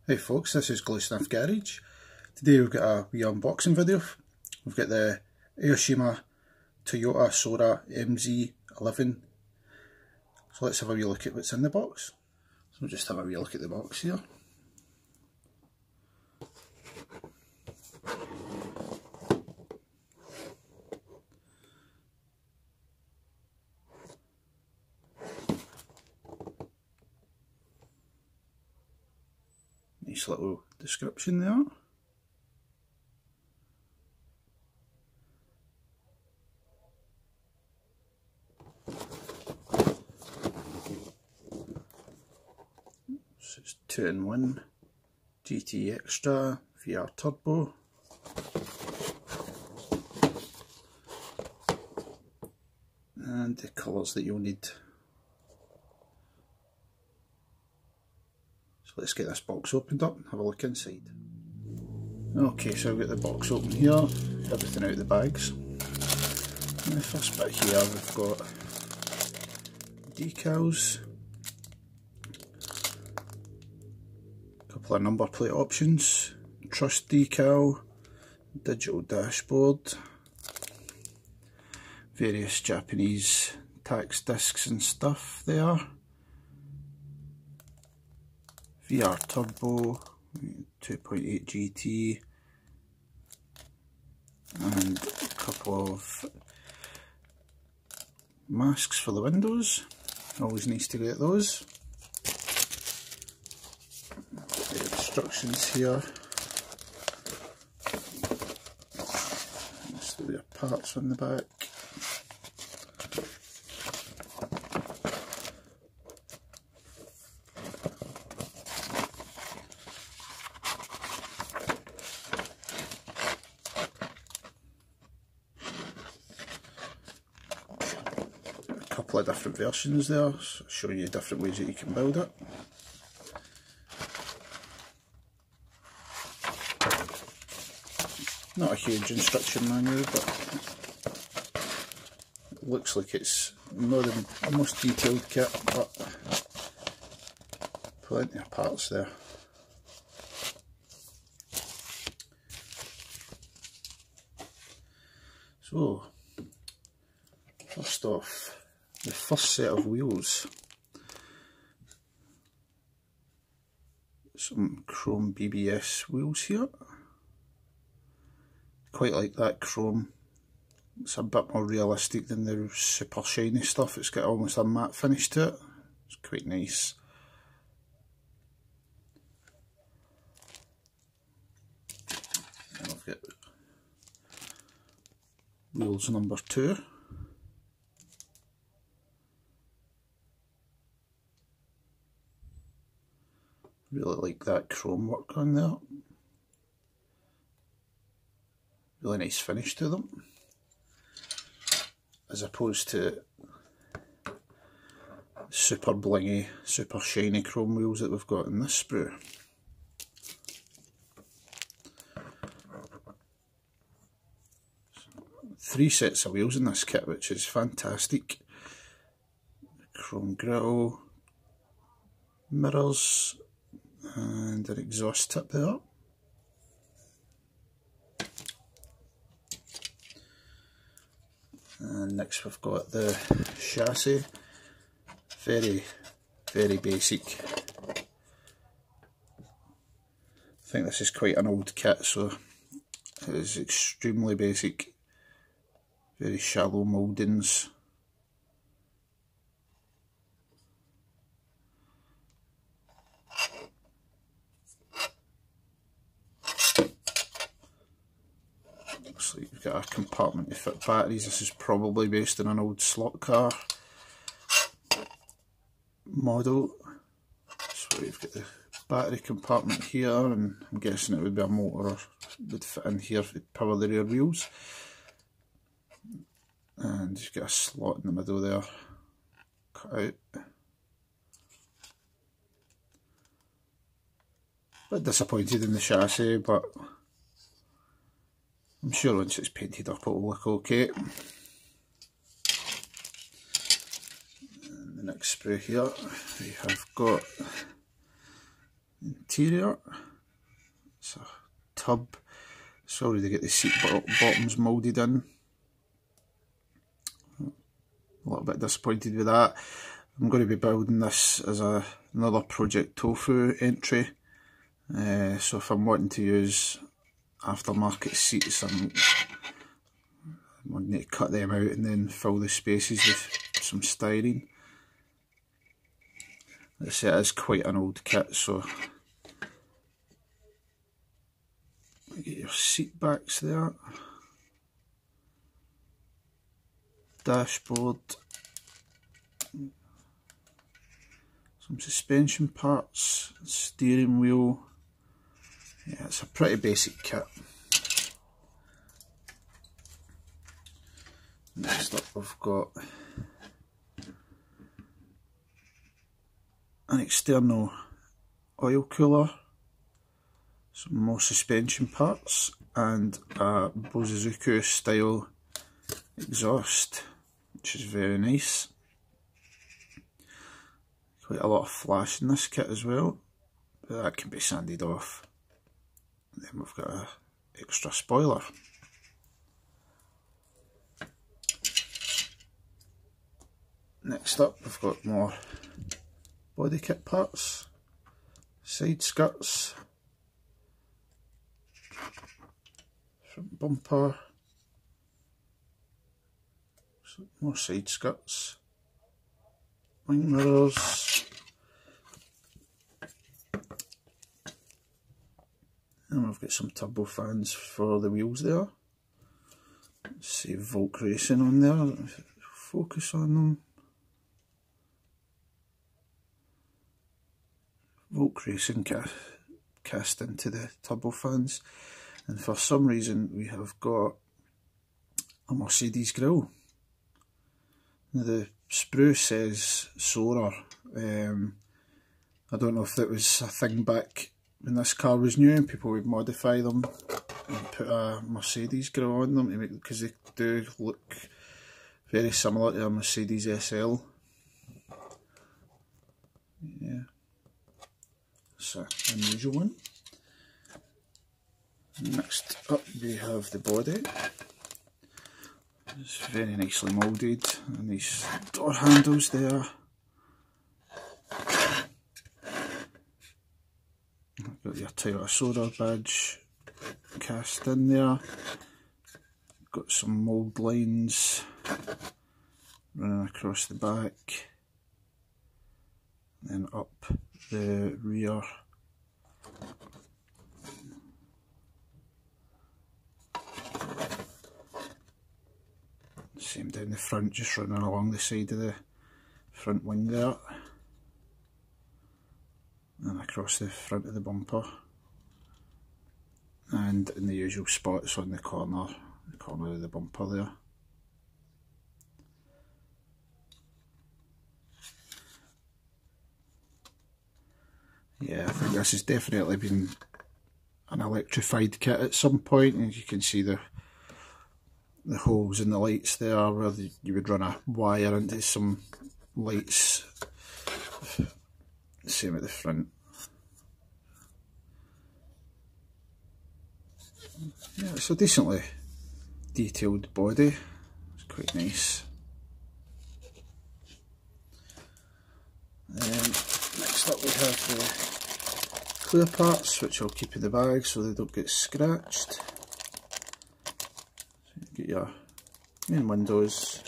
Hey folks, this is Glue-Sniff Garage. Today we've got a wee unboxing video. We've got the Aoshima Toyota Soarer MZ11. So let's have a wee look at what's in the box. So we'll just have a wee look at the box here. Nice little description there. So it's 2-in-1 GT Extra VR Turbo. And the colours that you'll need. So let's get this box opened up and have a look inside. Okay, so I've got the box open here, everything out of the bags. And the first bit here we've got decals, a couple of number plate options, trust decal, digital dashboard, various Japanese tax discs and stuff there, VR Turbo, 2.8 GT, and a couple of masks for the windows. Always nice to get those. The instructions here. There's the parts on the back. Couple of different versions there, so show you different ways that you can build it. Not a huge instruction manual, but it looks like it's not the most detailed kit, but plenty of parts there. So, first off, the first set of wheels, some chrome BBS wheels here. Quite like that chrome. It's a bit more realistic than the super shiny stuff. It's got almost a matte finish to it. It's quite nice. And I've got wheels number 2. Really like that chrome work on there. Really nice finish to them, as opposed to super blingy, super shiny chrome wheels that we've got in this sprue. Three sets of wheels in this kit, which is fantastic. Chrome grille, mirrors, and an exhaust tip there. And next we've got the chassis. Very basic. I think this is quite an old kit, so it is extremely basic. Very shallow mouldings. Looks like you've got a compartment to fit batteries. This is probably based on an old slot car model. So you've got the battery compartment here, and I'm guessing it would be a motor would fit in here to power the rear wheels. And you've got a slot in the middle there, cut out. Bit disappointed in the chassis, but I'm sure once it's painted up it'll look okay. And the next sprue here, we have got interior. It's a tub. It's already got the seat bottoms moulded in. A little bit disappointed with that. I'm going to be building this as another Project Tofu entry. So if I'm wanting to use aftermarket seats, I'm going to need to cut them out and then fill the spaces with some styrene. Let's say it is quite an old kit, so get your seat backs there, dashboard, some suspension parts, steering wheel. Yeah, it's a pretty basic kit. Next up we've got an external oil cooler, some more suspension parts, and a Bosuzuku style exhaust, which is very nice. Quite a lot of flash in this kit as well, but that can be sanded off. And then we've got an extra spoiler. Next up we've got more body kit parts, side skirts, front bumper, more side skirts, wing mirrors, and we've got some turbo fans for the wheels there. Let's see Volk Racing on there, focus on them. Volk Racing cast into the turbo fans, and for some reason we have got a Mercedes grille. Now the sprue says Soarer. I don't know if that was a thing back when this car was new and people would modify them and put a Mercedes grille on them, because they do look very similar to a Mercedes SL. Yeah. It's an unusual one. Next up we have the body. It's very nicely moulded, and these door handles there. Got your Toyota Soarer badge cast in there. Got some mould lines running across the back, and then up the rear. Same down the front, just running along the side of the front wing there, and across the front of the bumper, and in the usual spots on the corner of the bumper there. Yeah, I think this has definitely been an electrified kit at some point, and you can see the holes in the lights there where you would run a wire into some lights. Same at the front. Yeah, it's a decently detailed body. It's quite nice. Next up we have the clear parts, which I'll keep in the bag so they don't get scratched. So you get your main windows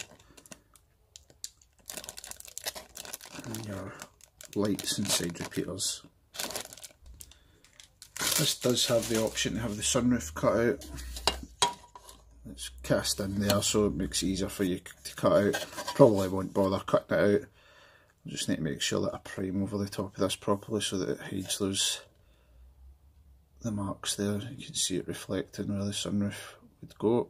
and your lights and side repeaters. This does have the option to have the sunroof cut out. It's cast in there, so it makes it easier for you to cut out. Probably won't bother cutting it out. I just need to make sure that I prime over the top of this properly so that it hides the marks there. You can see it reflecting where the sunroof would go.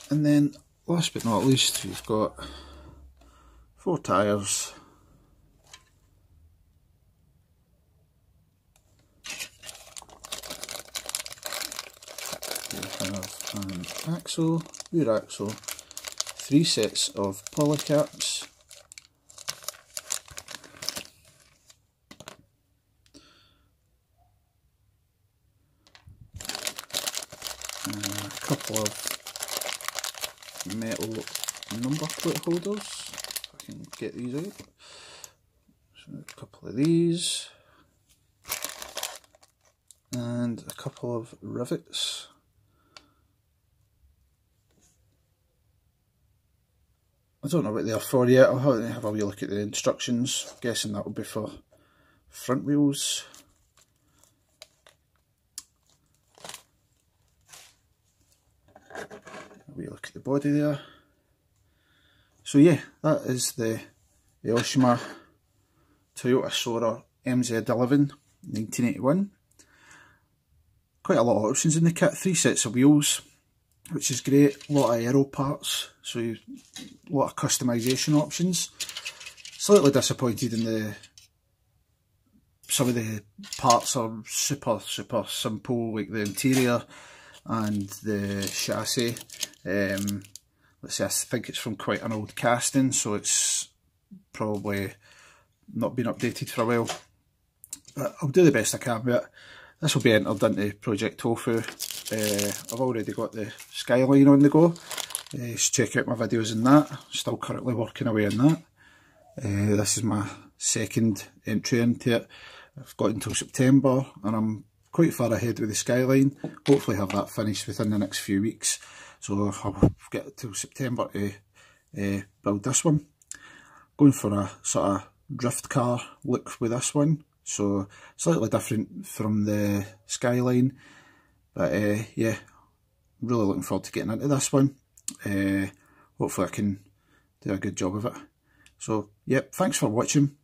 And then, last but not least, we've got 4 tyres. We have an axle, rear axle, 3 sets of polycaps, a couple of metal number plate holders, if I can get these out. So a couple of these, and a couple of rivets. I don't know what they are for yet. I'll have a wee look at the instructions. I'm guessing that will be for front wheels. A wee look at the body there. So yeah, that is the Aoshima Toyota Soarer MZ11 1981. Quite a lot of options in the kit, 3 sets of wheels, which is great, a lot of aero parts, so a lot of customisation options. Slightly disappointed in some of the parts are super simple, like the interior and the chassis. Let's say I think it's from quite an old casting, so it's probably not been updated for a while. But I'll do the best I can with it. This will be entered into Project Tofu. I've already got the Skyline on the go. Just check out my videos in that. Still currently working away on that. This is my second entry into it. I've got until September and I'm quite far ahead with the Skyline. Hopefully have that finished within the next few weeks. So I'll get till September to build this one. Going for a sort of drift car look with this one. So slightly different from the Skyline, but yeah, really looking forward to getting into this one. Hopefully I can do a good job of it. So yep, thanks for watching.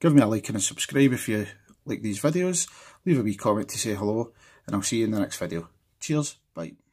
Give me a like and a subscribe if you like these videos. Leave a wee comment to say hello, and I'll see you in the next video. Cheers, bye.